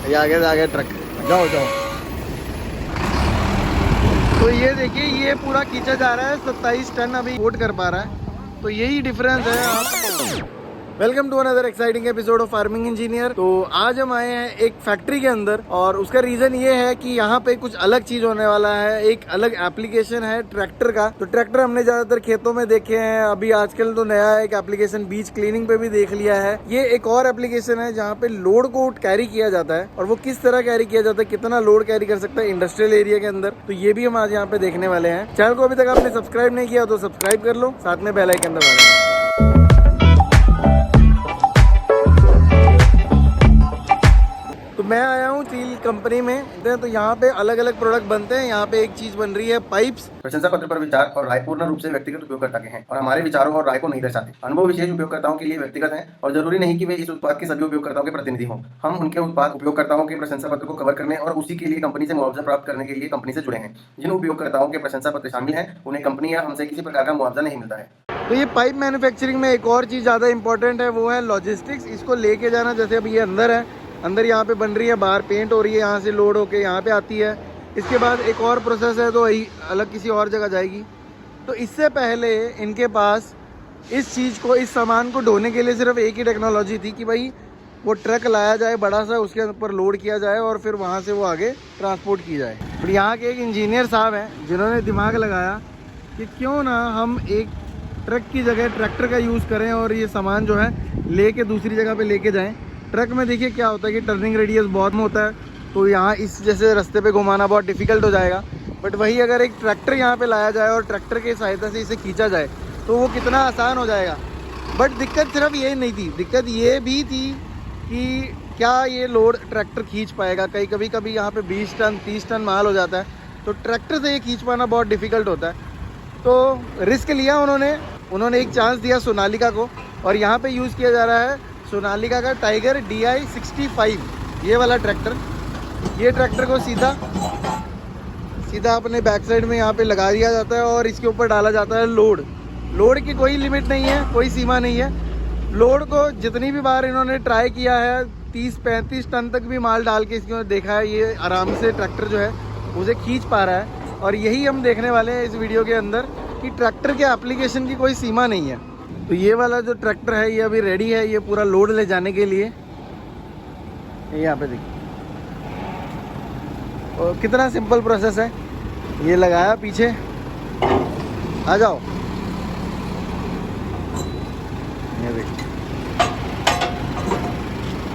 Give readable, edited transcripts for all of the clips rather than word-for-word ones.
ये आगे ट्रक, जाओ जाओ। तो ये देखिए, ये पूरा खींचा जा रहा है, 27 टन अभी लोड कर पा रहा है। तो यही डिफरेंस है। आप welcome to another exciting episode of farming engineer. तो आज हम आए हैं एक फैक्ट्री के अंदर, और उसका रीजन ये है कि यहाँ पे कुछ अलग चीज होने वाला है। एक अलग एप्लीकेशन है ट्रैक्टर का। तो ट्रैक्टर हमने ज्यादातर खेतों में देखे हैं, अभी आजकल तो नया एक एप्लीकेशन बीच क्लीनिंग पे भी देख लिया है। ये एक और एप्लीकेशन है जहाँ पे लोड को कैरी किया जाता है, और वो किस तरह कैरी किया जाता है, कितना लोड कैरी कर सकता है इंडस्ट्रियल एरिया के अंदर। तो ये भी हम आज यहाँ पे देखने वाले हैं। चैनल को अभी तक आपने सब्सक्राइब नहीं किया तो सब्सक्राइब कर लो, साथ में बेल आइकन दबा देना। तो मैं आया हूँ चील कंपनी में। तो यहाँ पे अलग अलग प्रोडक्ट बनते हैं। यहाँ पे एक चीज बन रही है पाइप्स। प्रशंसा पत्र पर विचार और राय पूर्ण रूप से व्यक्तिगत उपयोगकर्ता के हैं और हमारे विचारों और राय को नहीं दर्शाते। अनुभव विशेष उपयोगकर्ताओं के लिए व्यक्तिगत हैं और जरूरी नहीं कि वे इस उत्पाद के सभी उपयोगकर्ताओं के प्रतिनिधि हों। हम उनके उत्पाद उपयोगकर्ताओं के प्रशंसा पत्र को कवर करने और उसी के लिए कंपनी से मुआवजा प्राप्त करने के लिए कंपनी से जुड़े हैं। जिन उपयोगकर्ताओं के प्रशंसा पत्र शामिल हैं उन्हें कंपनी या हमसे किसी प्रकार का मुआवजा नहीं मिलता है। तो ये पाइप मैन्युफैक्चरिंग में एक और चीज ज्यादा इंपॉर्टेंट है, वो है लॉजिस्टिक्स। इसको लेके जाना, जैसे अभी ये अंदर है, अंदर यहाँ पे बन रही है, बाहर पेंट हो रही है, यहाँ से लोड होके यहाँ पे आती है। इसके बाद एक और प्रोसेस है, तो अलग किसी और जगह जाएगी। तो इससे पहले इनके पास इस चीज़ को, इस सामान को ढोने के लिए सिर्फ एक ही टेक्नोलॉजी थी कि भाई वो ट्रक लाया जाए बड़ा सा, उसके ऊपर लोड किया जाए और फिर वहाँ से वो आगे ट्रांसपोर्ट की जाए। फिर यहाँ के एक इंजीनियर साहब हैं जिन्होंने दिमाग लगाया कि क्यों ना हम एक ट्रक की जगह ट्रैक्टर का यूज़ करें और ये सामान जो है लेके दूसरी जगह पे लेके जाएं। ट्रक में देखिए क्या होता है कि टर्निंग रेडियस बहुत में होता है, तो यहाँ इस जैसे रास्ते पे घुमाना बहुत डिफिकल्ट हो जाएगा। बट वही अगर एक ट्रैक्टर यहाँ पे लाया जाए और ट्रैक्टर की सहायता से इसे खींचा जाए तो वो कितना आसान हो जाएगा। बट दिक्कत सिर्फ ये नहीं थी, दिक्कत ये भी थी कि क्या ये लोड ट्रैक्टर खींच पाएगा। कभी कभी यहाँ पे 20 टन 30 टन माल हो जाता है, तो ट्रैक्टर से ये खींच पाना बहुत डिफिकल्ट होता है। तो रिस्क लिया उन्होंने एक चांस दिया सोनालिका को, और यहाँ पे यूज़ किया जा रहा है सोनालिका का टाइगर DI 65, ये वाला ट्रैक्टर। ये ट्रैक्टर को सीधा अपने बैक साइड में यहाँ पे लगा दिया जाता है और इसके ऊपर डाला जाता है लोड। लोड की कोई लिमिट नहीं है, कोई सीमा नहीं है। लोड को जितनी भी बार इन्होंने ट्राई किया है, 30-35 टन तक भी माल डाल के इसको देखा है, ये आराम से ट्रैक्टर जो है उसे खींच पा रहा है। और यही हम देखने वाले हैं इस वीडियो के अंदर कि ट्रैक्टर के एप्लीकेशन की कोई सीमा नहीं है। तो ये वाला जो ट्रैक्टर है ये अभी रेडी है, ये पूरा लोड ले जाने के लिए। ये यहाँ पे देखिए, और कितना सिंपल प्रोसेस है। ये लगाया पीछे, आ जाओ, ये देखिए,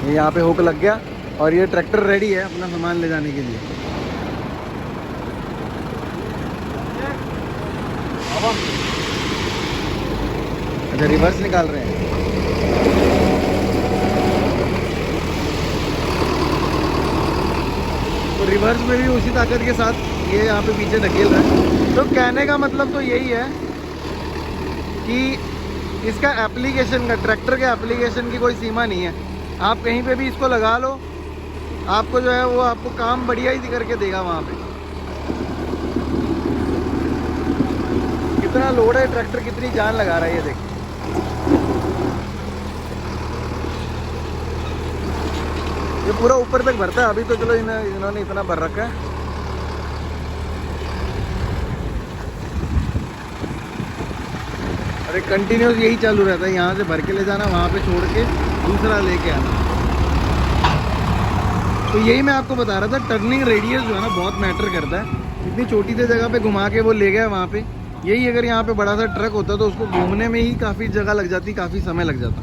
ये यहाँ पे हुक लग गया और ये ट्रैक्टर रेडी है अपना सामान ले जाने के लिए। अच्छा, रिवर्स निकाल रहे हैं। तो रिवर्स में भी उसी ताकत के साथ ये यहाँ पे पीछे धकेल रहा है। तो कहने का मतलब तो यही है कि इसका एप्लीकेशन का, ट्रैक्टर के एप्लीकेशन की कोई सीमा नहीं है। आप कहीं पे भी इसको लगा लो, आपको जो है वो आपको काम बढ़िया ही करके देगा। वहाँ पे कितना लोड है, ट्रैक्टर कितनी जान लगा रहा है, ये देखिए। ये पूरा ऊपर तक भरता है। अभी तो चलो इन्होंने इतना भर रखा है। अरे कंटिन्यूस यही चालू रहता है, यहाँ से भर के ले जाना, वहाँ पे छोड़ के दूसरा लेके आना। तो यही मैं आपको बता रहा था, टर्निंग रेडियस जो है ना बहुत मैटर करता है। इतनी छोटी सी जगह पे घुमा के वो ले गया वहाँ पे। यही अगर यहाँ पे बड़ा सा ट्रक होता तो उसको घूमने में ही काफ़ी जगह लग जाती, काफ़ी समय लग जाता।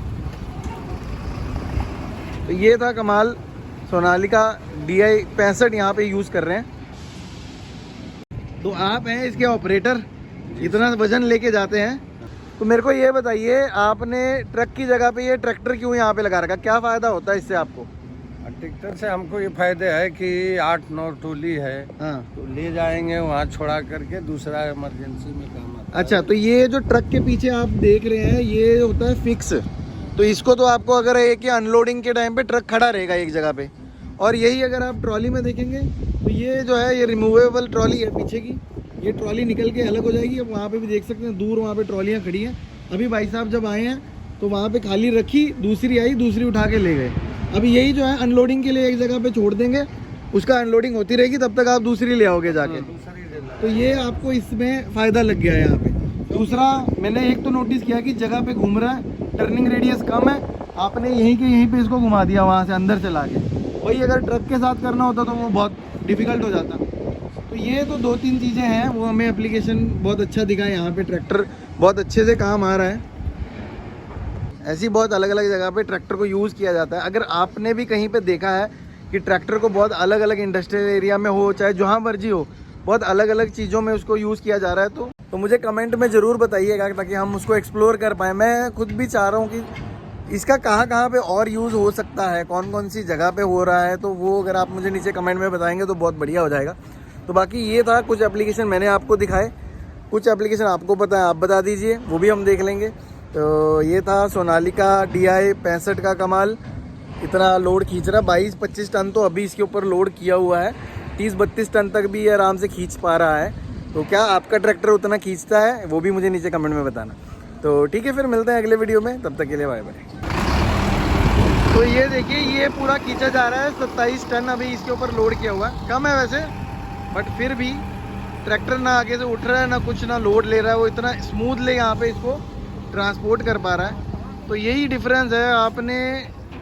तो ये था कमाल। सोनालिका DI 65 यहाँ पे यूज़ कर रहे हैं। तो आप हैं इसके ऑपरेटर, इतना वजन लेके जाते हैं। तो मेरे को ये बताइए, आपने ट्रक की जगह पे ये ट्रैक्टर क्यों यहाँ पे लगा रखा, क्या फ़ायदा होता है इससे आपको? ट्रैक्टर से हमको ये फायदे है कि 8-9 टोली है, हाँ, तो ले जाएंगे वहाँ छोड़ा करके, दूसरा इमरजेंसी में काम आता है। अच्छा, तो ये जो ट्रक के पीछे आप देख रहे हैं ये होता है फिक्स। तो इसको तो आपको अगर एक या अनलोडिंग के टाइम पे ट्रक खड़ा रहेगा एक जगह पे। और यही अगर आप ट्रॉली में देखेंगे तो ये जो है ये रिमूवेबल ट्रॉली है पीछे की। ये ट्रॉली निकल के अलग हो जाएगी। अब वहाँ पे भी देख सकते हैं दूर वहाँ पे ट्रॉलियाँ खड़ी हैं। अभी भाई साहब जब आए हैं तो वहाँ पे खाली रखी, दूसरी आई, दूसरी उठा के ले गए। अभी यही जो है अनलोडिंग के लिए एक जगह पे छोड़ देंगे, उसका अनलोडिंग होती रहेगी, तब तक आप दूसरी ले आओगे जाके। तो ये आपको इसमें फ़ायदा लग गया है यहाँ पे। दूसरा मैंने एक तो नोटिस किया कि जगह पे घूम रहा है, टर्निंग रेडियस कम है, आपने यहीं के यहीं पे इसको घुमा दिया वहाँ से अंदर चला के। वही अगर ट्रक के साथ करना होता तो वो बहुत डिफ़िकल्ट हो जाता। तो ये तो 2-3 चीज़ें हैं, वो हमें एप्लीकेशन बहुत अच्छा दिखा है। यहाँ पे ट्रैक्टर बहुत अच्छे से काम आ रहा है। ऐसी बहुत अलग अलग जगह पे ट्रैक्टर को यूज़ किया जाता है। अगर आपने भी कहीं पे देखा है कि ट्रैक्टर को बहुत अलग अलग इंडस्ट्रियल एरिया में हो, चाहे जहाँ मर्जी हो, बहुत अलग अलग चीज़ों में उसको यूज़ किया जा रहा है, तो मुझे कमेंट में ज़रूर बताइएगा ताकि हम उसको एक्सप्लोर कर पाएँ। मैं खुद भी चाह रहा हूँ कि इसका कहाँ पे और यूज़ हो सकता है, कौन कौन सी जगह पे हो रहा है, तो वो अगर आप मुझे नीचे कमेंट में बताएंगे तो बहुत बढ़िया हो जाएगा। तो बाकी ये था, कुछ एप्लीकेशन मैंने आपको दिखाए, कुछ एप्लीकेशन आपको पता है आप बता दीजिए, वो भी हम देख लेंगे। तो ये था सोनालिका DI 65 का कमाल। इतना लोड खींच रहा, 22-25 टन तो अभी इसके ऊपर लोड किया हुआ है, 30-32 टन तक भी आराम से खींच पा रहा है। तो क्या आपका ट्रैक्टर उतना खींचता है, वो भी मुझे नीचे कमेंट में बताना। तो ठीक है, फिर मिलते हैं अगले वीडियो में, तब तक के लिए बाय बाय। तो ये देखिए, ये पूरा खींचा जा रहा है, 27 टन अभी इसके ऊपर लोड किया हुआ है। कम है वैसे, बट फिर भी ट्रैक्टर ना आगे से उठ रहा है, ना कुछ, ना लोड ले रहा है, वो इतना स्मूथली यहाँ पे इसको ट्रांसपोर्ट कर पा रहा है। तो यही डिफरेंस है, आपने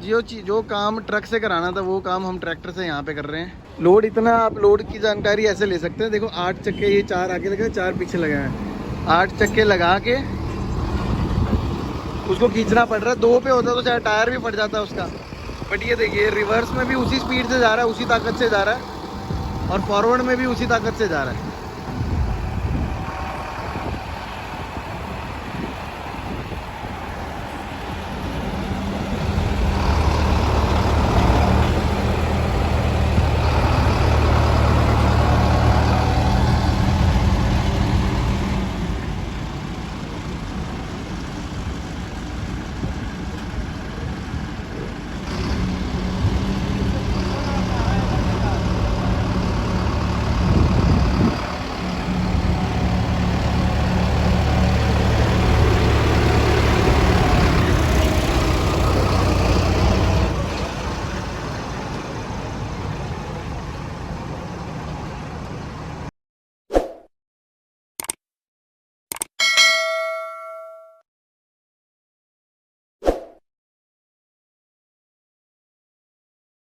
जो काम ट्रक से कराना था वो काम हम ट्रैक्टर से यहाँ पे कर रहे हैं। लोड इतना, आप लोड की जानकारी ऐसे ले सकते हैं। देखो 8 चक्के, ये 4 आगे लगे, 4 पीछे लगे हैं। 8 चक्के लगा के उसको खींचना पड़ रहा है। 2 पे होता तो चाहे टायर भी फट जाता है उसका, बट ये देखिए रिवर्स में भी उसी स्पीड से जा रहा है, उसी ताकत से जा रहा है, और फॉरवर्ड में भी उसी ताकत से जा रहा है।